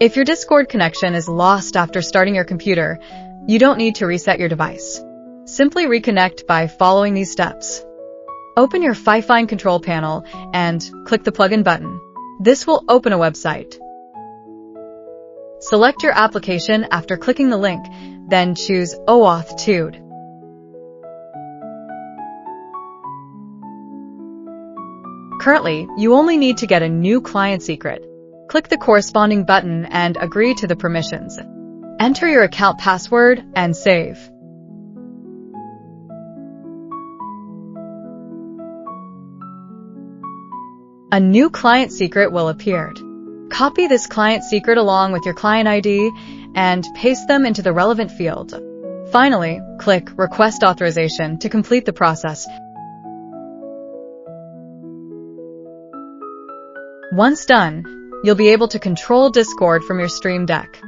If your Discord connection is lost after starting your computer, you don't need to reset your device. Simply reconnect by following these steps. Open your FIFINE control panel and click the plugin button. This will open a website. Select your application after clicking the link, then choose OAuth 2. Currently, you only need to get a new client secret. Click the corresponding button and agree to the permissions. Enter your account password and save. A new client secret will appear. Copy this client secret along with your client ID and paste them into the relevant field. Finally, click Request Authorization to complete the process. Once done, you'll be able to control Discord from your Stream Deck.